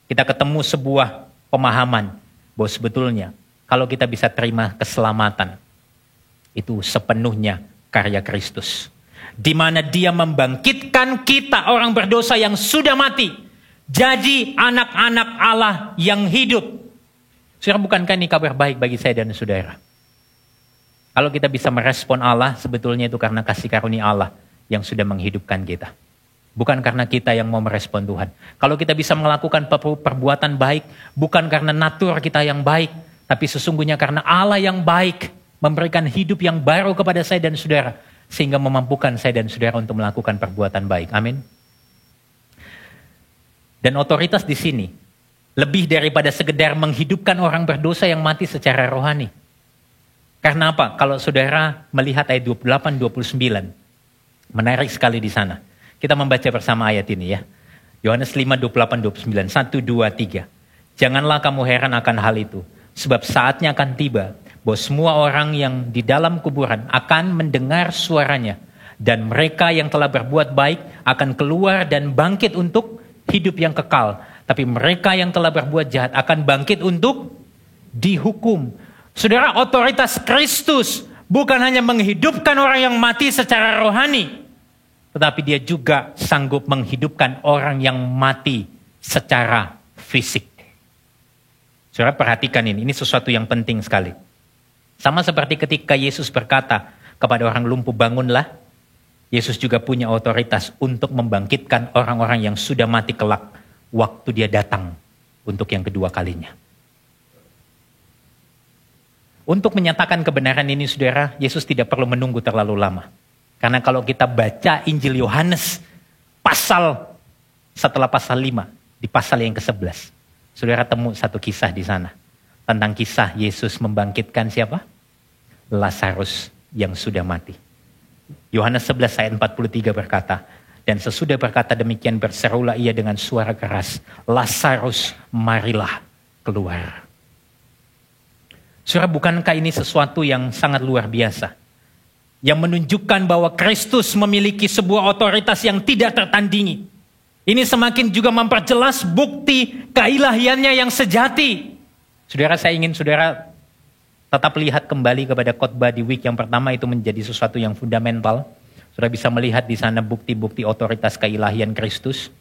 kita ketemu sebuah pemahaman bahwa sebetulnya kalau kita bisa terima keselamatan, itu sepenuhnya karya Kristus. Di mana Dia membangkitkan kita orang berdosa yang sudah mati, jadi anak-anak Allah yang hidup. Saudara, bukankah ini kabar baik bagi saya dan saudara? Kalau kita bisa merespon Allah, sebetulnya itu karena kasih karunia Allah yang sudah menghidupkan kita. Bukan karena kita yang mau merespon Tuhan. Kalau kita bisa melakukan perbuatan baik, bukan karena natur kita yang baik, tapi sesungguhnya karena Allah yang baik memberikan hidup yang baru kepada saya dan saudara, sehingga memampukan saya dan saudara untuk melakukan perbuatan baik. Amin. Dan otoritas di sini lebih daripada sekedar menghidupkan orang berdosa yang mati secara rohani. Karena apa? Kalau saudara melihat ayat 28-29, menarik sekali di sana. Kita membaca bersama ayat ini ya. Yohanes 5:28-29, 1, 2, 3. Janganlah kamu heran akan hal itu, sebab saatnya akan tiba bahwa semua orang yang di dalam kuburan akan mendengar suaranya, dan mereka yang telah berbuat baik akan keluar dan bangkit untuk hidup yang kekal. Tapi mereka yang telah berbuat jahat akan bangkit untuk dihukum. Saudara, otoritas Kristus bukan hanya menghidupkan orang yang mati secara rohani, tetapi Dia juga sanggup menghidupkan orang yang mati secara fisik. Saudara, perhatikan ini sesuatu yang penting sekali. Sama seperti ketika Yesus berkata kepada orang lumpuh, bangunlah. Yesus juga punya otoritas untuk membangkitkan orang-orang yang sudah mati kelak waktu Dia datang untuk yang kedua kalinya. Untuk menyatakan kebenaran ini, saudara, Yesus tidak perlu menunggu terlalu lama. Karena kalau kita baca Injil Yohanes setelah pasal 5, di pasal yang ke-11, saudara temu satu kisah di sana. Tentang kisah Yesus membangkitkan siapa? Lazarus yang sudah mati. Yohanes 11 ayat 43 berkata, dan sesudah berkata demikian berserulah ia dengan suara keras, Lazarus, marilah keluar. Saudara, bukankah ini sesuatu yang sangat luar biasa? Yang menunjukkan bahwa Kristus memiliki sebuah otoritas yang tidak tertandingi. Ini semakin juga memperjelas bukti keilahiannya yang sejati. Saudara, saya ingin saudara tetap lihat kembali kepada khotbah di week yang pertama, itu menjadi sesuatu yang fundamental. Saudara bisa melihat di sana bukti-bukti otoritas keilahian Kristus.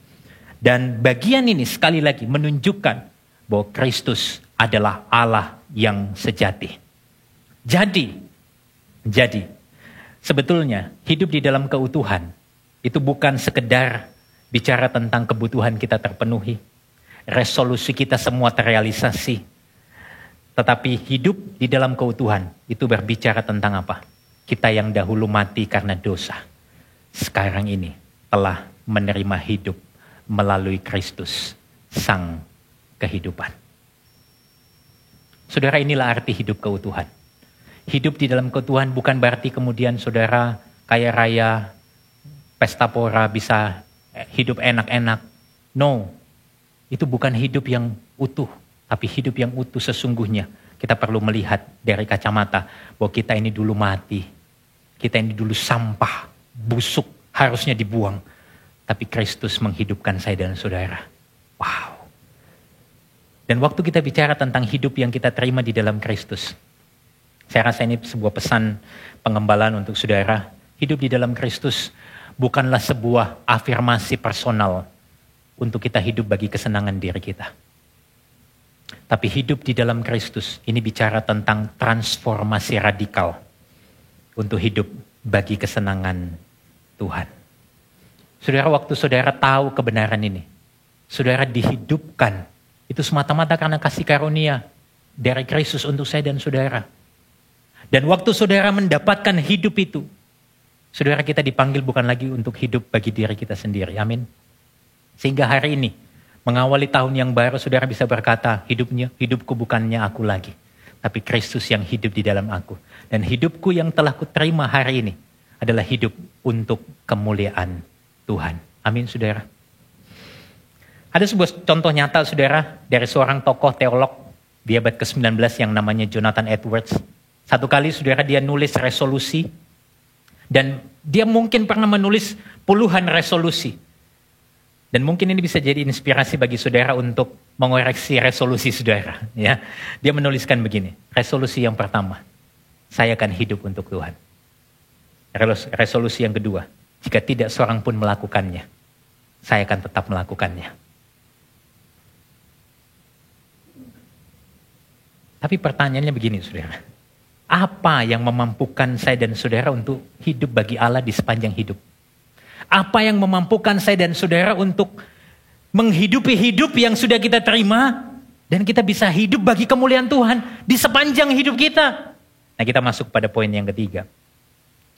Dan bagian ini sekali lagi menunjukkan bahwa Kristus adalah Allah yang sejati. Jadi sebetulnya hidup di dalam keutuhan itu bukan sekedar bicara tentang kebutuhan kita terpenuhi, resolusi kita semua terrealisasi. Tetapi hidup di dalam keutuhan itu berbicara tentang apa? Kita yang dahulu mati karena dosa, sekarang ini telah menerima hidup melalui Kristus, Sang kehidupan. Saudara, inilah arti hidup keutuhan. Hidup di dalam keutuhan bukan berarti kemudian saudara kaya raya, pesta pora, bisa hidup enak-enak. No, itu bukan hidup yang utuh. Tapi hidup yang utuh sesungguhnya kita perlu melihat dari kacamata bahwa kita ini dulu mati. Kita ini dulu sampah, busuk, harusnya dibuang. Tapi Kristus menghidupkan saya dan saudara. Wow. Dan waktu kita bicara tentang hidup yang kita terima di dalam Kristus, saya rasa ini sebuah pesan pengembalaan untuk saudara. Hidup di dalam Kristus bukanlah sebuah afirmasi personal untuk kita hidup bagi kesenangan diri kita. Tapi hidup di dalam Kristus ini bicara tentang transformasi radikal untuk hidup bagi kesenangan Tuhan. Saudara, waktu saudara tahu kebenaran ini, saudara dihidupkan, itu semata-mata karena kasih karunia dari Kristus untuk saya dan saudara. Dan waktu saudara mendapatkan hidup itu, saudara, kita dipanggil bukan lagi untuk hidup bagi diri kita sendiri. Amin. Sehingga hari ini, mengawali tahun yang baru, saudara bisa berkata, hidupku bukannya aku lagi, tapi Kristus yang hidup di dalam aku. Dan hidupku yang telah kuterima hari ini adalah hidup untuk kemuliaan Tuhan. Amin, saudara. Ada sebuah contoh nyata, saudara, dari seorang tokoh teolog di abad ke-19 yang namanya Jonathan Edwards. Satu kali, saudara, dia nulis resolusi. Dan dia mungkin pernah menulis puluhan resolusi. Dan mungkin ini bisa jadi inspirasi bagi saudara untuk mengoreksi resolusi saudara. Ya, dia menuliskan begini, resolusi yang pertama, saya akan hidup untuk Tuhan. Resolusi yang kedua, jika tidak seorang pun melakukannya, saya akan tetap melakukannya. Tapi pertanyaannya begini, saudara. Apa yang memampukan saya dan saudara untuk hidup bagi Allah di sepanjang hidup? Apa yang memampukan saya dan saudara untuk menghidupi hidup yang sudah kita terima dan kita bisa hidup bagi kemuliaan Tuhan di sepanjang hidup kita? Nah, kita masuk pada poin yang ketiga.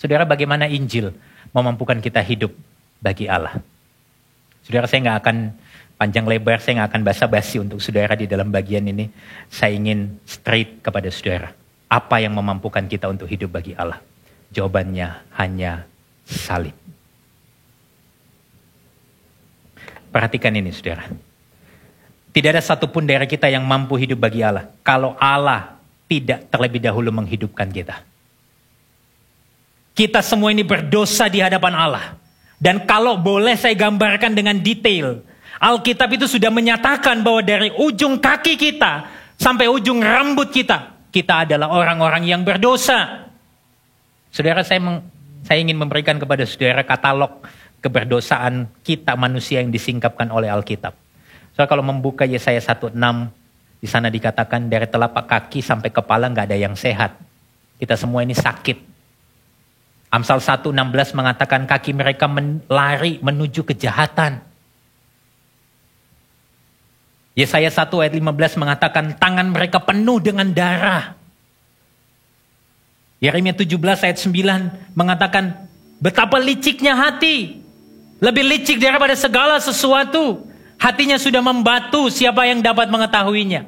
Saudara, bagaimana Injil memampukan kita hidup bagi Allah? Saudara, saya nggak akan panjang lebar, saya nggak akan basa-basi untuk saudara di dalam bagian ini. Saya ingin straight kepada saudara. Apa yang memampukan kita untuk hidup bagi Allah? Jawabannya hanya salib. Perhatikan ini, saudara. Tidak ada satupun dari kita yang mampu hidup bagi Allah kalau Allah tidak terlebih dahulu menghidupkan kita. Kita semua ini berdosa di hadapan Allah. Dan kalau boleh saya gambarkan dengan detail, Alkitab itu sudah menyatakan bahwa dari ujung kaki kita sampai ujung rambut kita, kita adalah orang-orang yang berdosa. Saudara, saya ingin memberikan kepada saudara katalog keberdosaan kita manusia yang disingkapkan oleh Alkitab. Soalnya kalau membuka Yesaya 1:6, di sana dikatakan dari telapak kaki sampai kepala nggak ada yang sehat. Kita semua ini sakit. Amsal 1:16 mengatakan kaki mereka lari menuju kejahatan. Yesaya 1 ayat 15 mengatakan tangan mereka penuh dengan darah. Yeremia 17 ayat 9 mengatakan betapa liciknya hati. Lebih licik daripada segala sesuatu. Hatinya sudah membatu, siapa yang dapat mengetahuinya?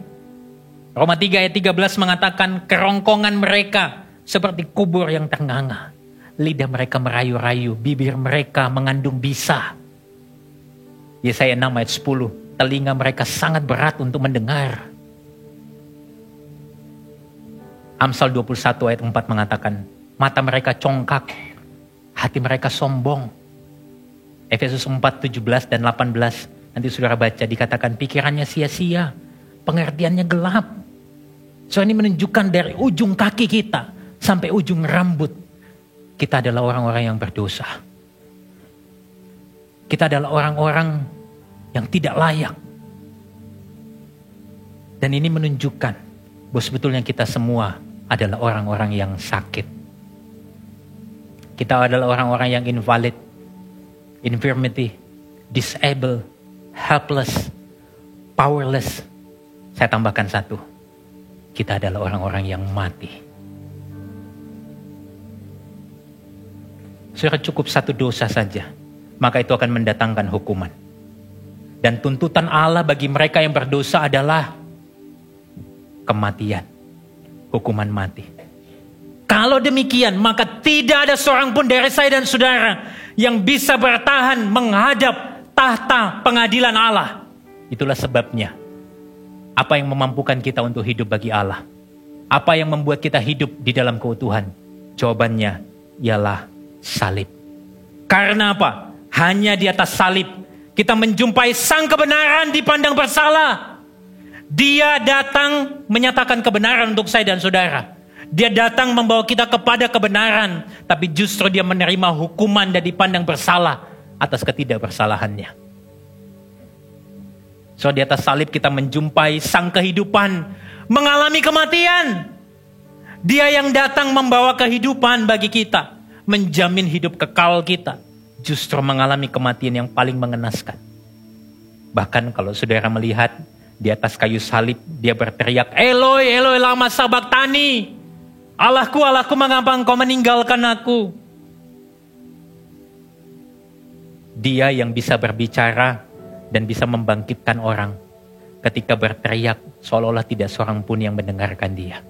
Roma 3 ayat 13 mengatakan kerongkongan mereka seperti kubur yang ternganga. Lidah mereka merayu-rayu, bibir mereka mengandung bisa. Yesaya 6 ayat 10, telinga mereka sangat berat untuk mendengar. Amsal 21 ayat 4 mengatakan, mata mereka congkak, hati mereka sombong. Efesus 4, 17 dan 18, nanti saudara baca, dikatakan pikirannya sia-sia, pengertiannya gelap. So ini menunjukkan dari ujung kaki kita sampai ujung rambut, kita adalah orang-orang yang berdosa. Kita adalah orang-orang yang tidak layak. Dan ini menunjukkan bahwa sebetulnya kita semua adalah orang-orang yang sakit. Kita adalah orang-orang yang invalid, infirmity, disabled, helpless, powerless. Saya tambahkan satu. Kita adalah orang-orang yang mati. Saudara, cukup satu dosa saja, maka itu akan mendatangkan hukuman. Dan tuntutan Allah bagi mereka yang berdosa adalah kematian, hukuman mati. Kalau demikian, maka tidak ada seorang pun dari saya dan saudara yang bisa bertahan menghadap tahta pengadilan Allah. Itulah sebabnya, apa yang memampukan kita untuk hidup bagi Allah? Apa yang membuat kita hidup di dalam keutuhan? Jawabannya ialah salib. Karena apa? Hanya di atas salib kita menjumpai sang kebenaran dipandang bersalah. Dia datang menyatakan kebenaran untuk saya dan saudara. Dia datang membawa kita kepada kebenaran, tapi justru dia menerima hukuman dan dipandang bersalah atas ketidakbersalahannya. So di atas salib kita menjumpai sang kehidupan mengalami kematian. Dia yang datang membawa kehidupan bagi kita, menjamin hidup kekal kita, justru mengalami kematian yang paling mengenaskan. Bahkan kalau saudara melihat di atas kayu salib, dia berteriak, Eloi, Eloi lama sabachthani. Allahku, Allahku, mengapa engkau meninggalkan aku? Dia yang bisa berbicara dan bisa membangkitkan orang ketika berteriak seolah-olah tidak seorang pun yang mendengarkan dia.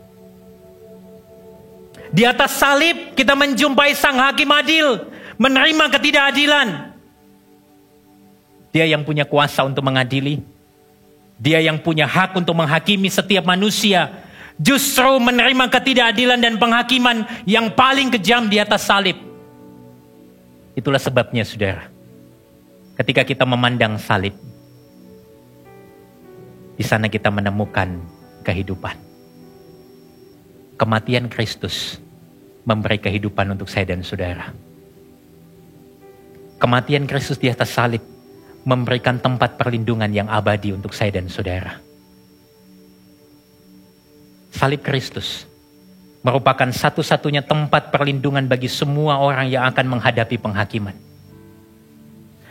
Di atas salib kita menjumpai sang hakim adil, menerima ketidakadilan. Dia yang punya kuasa untuk mengadili. Dia yang punya hak untuk menghakimi setiap manusia, justru menerima ketidakadilan dan penghakiman yang paling kejam di atas salib. Itulah sebabnya saudara, ketika kita memandang salib, di sana kita menemukan kehidupan. Kematian Kristus memberi kehidupan untuk saya dan saudara. Kematian Kristus di atas salib memberikan tempat perlindungan yang abadi untuk saya dan saudara. Salib Kristus merupakan satu-satunya tempat perlindungan bagi semua orang yang akan menghadapi penghakiman.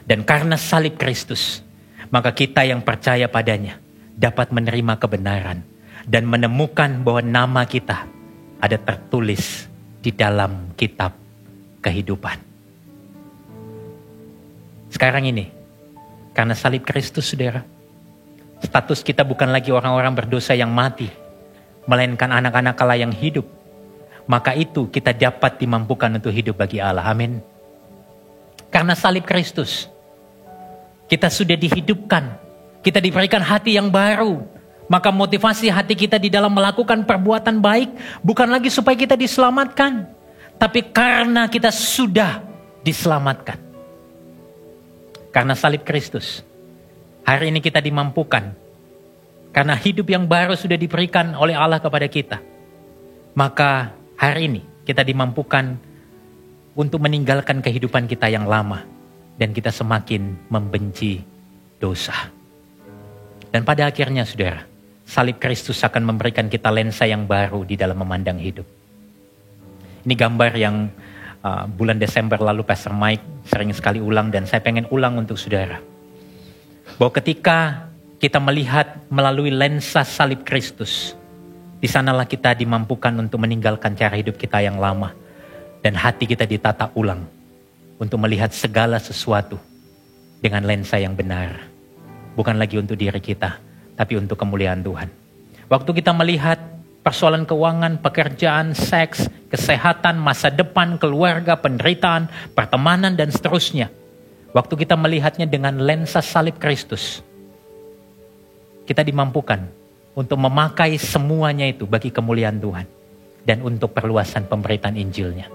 Dan karena salib Kristus, maka kita yang percaya padanya dapat menerima kebenaran dan menemukan bahwa nama kita ada tertulis di dalam kitab kehidupan. Sekarang ini, karena salib Kristus, saudara, status kita bukan lagi orang-orang berdosa yang mati, melainkan anak-anak Allah yang hidup. Maka itu kita dapat dimampukan untuk hidup bagi Allah. Amin. Karena salib Kristus, kita sudah dihidupkan. Kita diberikan hati yang baru. Maka motivasi hati kita di dalam melakukan perbuatan baik bukan lagi supaya kita diselamatkan, tapi karena kita sudah diselamatkan. Karena salib Kristus, hari ini kita dimampukan. Karena hidup yang baru sudah diberikan oleh Allah kepada kita. Maka hari ini kita dimampukan untuk meninggalkan kehidupan kita yang lama. Dan kita semakin membenci dosa. Dan pada akhirnya saudara, salib Kristus akan memberikan kita lensa yang baru di dalam memandang hidup. Ini gambar yang bulan Desember lalu Pastor Mike sering sekali ulang dan saya pengen ulang untuk saudara. Bahwa ketika kita melihat melalui lensa salib Kristus, di sanalah kita dimampukan untuk meninggalkan cara hidup kita yang lama. Dan hati kita ditata ulang untuk melihat segala sesuatu dengan lensa yang benar. Bukan lagi untuk diri kita, tapi untuk kemuliaan Tuhan. Waktu kita melihat persoalan keuangan, pekerjaan, seks, kesehatan, masa depan, keluarga, penderitaan, pertemanan, dan seterusnya. Waktu kita melihatnya dengan lensa salib Kristus, kita dimampukan untuk memakai semuanya itu bagi kemuliaan Tuhan. Dan untuk perluasan pemberitaan Injilnya.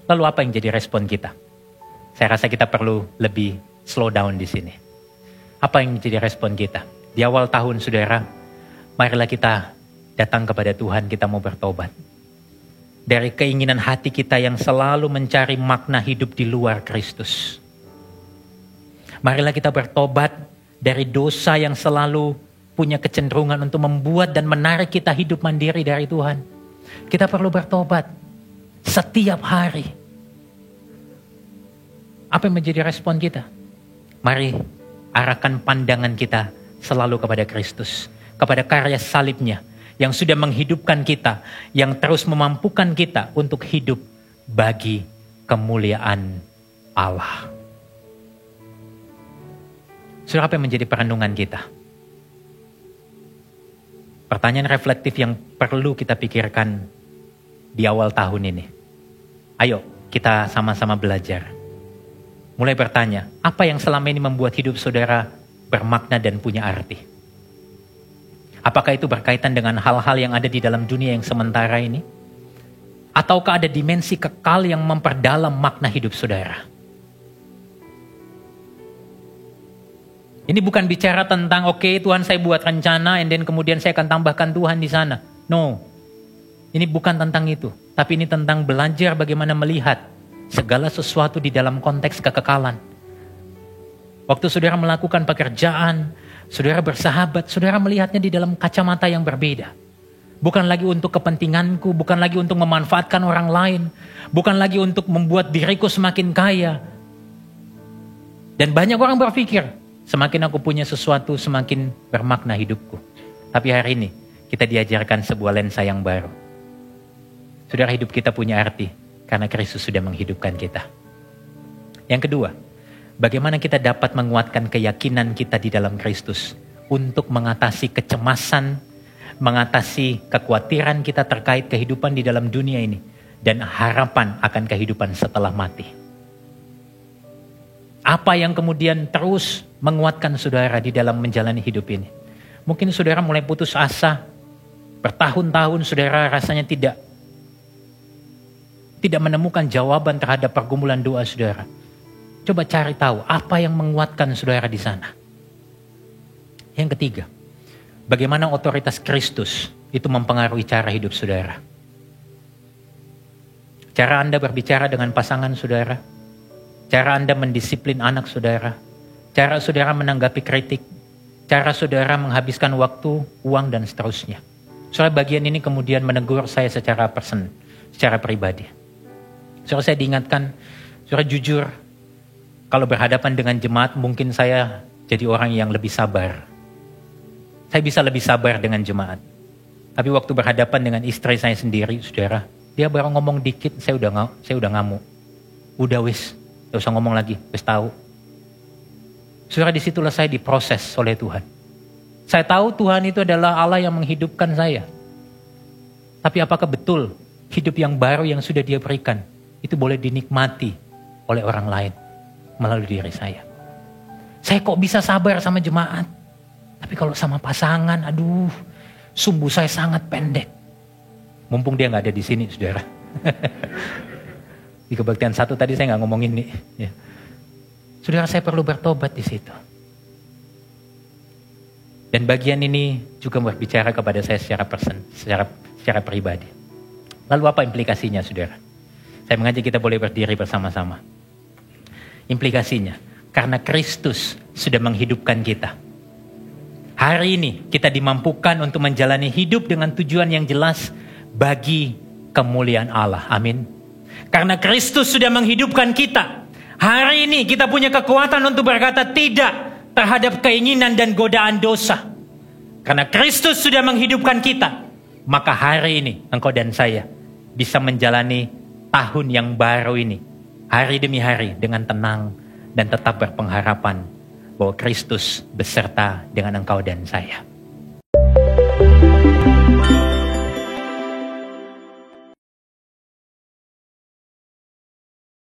Lalu apa yang jadi respon kita? Saya rasa kita perlu lebih slow down di sini. Apa yang jadi respon kita? Di awal tahun saudara, marilah kita datang kepada Tuhan, kita mau bertobat. Dari keinginan hati kita yang selalu mencari makna hidup di luar Kristus. Marilah kita bertobat dari dosa yang selalu punya kecenderungan untuk membuat dan menarik kita hidup mandiri dari Tuhan. Kita perlu bertobat setiap hari. Apa yang menjadi respon kita? Mari arahkan pandangan kita selalu kepada Kristus. Kepada karya salibnya yang sudah menghidupkan kita, yang terus memampukan kita untuk hidup bagi kemuliaan Allah. Saudara, apa yang menjadi perenungan kita? Pertanyaan reflektif yang perlu kita pikirkan di awal tahun ini. Ayo kita sama-sama belajar. Mulai bertanya, apa yang selama ini membuat hidup saudara bermakna dan punya arti? Apakah itu berkaitan dengan hal-hal yang ada di dalam dunia yang sementara ini? Ataukah ada dimensi kekal yang memperdalam makna hidup saudara? Ini bukan bicara tentang oke, Tuhan saya buat rencana and then kemudian saya akan tambahkan Tuhan di sana. No. Ini bukan tentang itu. Tapi ini tentang belajar bagaimana melihat segala sesuatu di dalam konteks kekekalan. Waktu saudara melakukan pekerjaan, saudara bersahabat, saudara melihatnya di dalam kacamata yang berbeda. Bukan lagi untuk kepentinganku, bukan lagi untuk memanfaatkan orang lain, bukan lagi untuk membuat diriku semakin kaya. Dan banyak orang berpikir, semakin aku punya sesuatu, semakin bermakna hidupku. Tapi hari ini, kita diajarkan sebuah lensa yang baru. Saudara, hidup kita punya arti, karena Kristus sudah menghidupkan kita. Yang kedua, bagaimana kita dapat menguatkan keyakinan kita di dalam Kristus untuk mengatasi kecemasan, mengatasi kekhawatiran kita terkait kehidupan di dalam dunia ini dan harapan akan kehidupan setelah mati. Apa yang kemudian terus menguatkan saudara di dalam menjalani hidup ini? Mungkin saudara mulai putus asa, bertahun-tahun saudara rasanya tidak menemukan jawaban terhadap pergumulan doa saudara. Coba cari tahu apa yang menguatkan saudara di sana. Yang ketiga, bagaimana otoritas Kristus itu mempengaruhi cara hidup saudara. Cara Anda berbicara dengan pasangan saudara, cara Anda mendisiplin anak saudara, cara saudara menanggapi kritik, cara saudara menghabiskan waktu, uang, dan seterusnya. Soal bagian ini kemudian menegur saya secara pribadi. Soal saya diingatkan, saudara jujur, kalau berhadapan dengan jemaat mungkin saya jadi orang yang lebih sabar. Saya bisa lebih sabar dengan jemaat. Tapi waktu berhadapan dengan istri saya sendiri, saudara, dia baru ngomong dikit, saya udah ngamuk. Udah wis, gak usah ngomong lagi, wis tahu. Saudara, disitulah saya diproses oleh Tuhan. Saya tahu Tuhan itu adalah Allah yang menghidupkan saya. Tapi apakah betul hidup yang baru yang sudah Dia berikan itu boleh dinikmati oleh orang lain melalui diri saya? Saya kok bisa sabar sama jemaat? Tapi kalau sama pasangan, aduh, sumbu saya sangat pendek. Mumpung dia nggak ada di sini, saudara. Di kebaktian 1 tadi saya nggak ngomongin nih. Ya. Saudara, saya perlu bertobat di situ. Dan bagian ini juga berbicara kepada saya secara pribadi. Lalu apa implikasinya, saudara? Saya mengajak kita boleh berdiri bersama-sama. Implikasinya, karena Kristus sudah menghidupkan kita. Hari ini kita dimampukan untuk menjalani hidup dengan tujuan yang jelas bagi kemuliaan Allah. Amin. Karena Kristus sudah menghidupkan kita. Hari ini kita punya kekuatan untuk berkata tidak terhadap keinginan dan godaan dosa. Karena Kristus sudah menghidupkan kita. Maka hari ini engkau dan saya bisa menjalani tahun yang baru ini. Hari demi hari dengan tenang dan tetap berpengharapan bahwa Kristus beserta dengan engkau dan saya.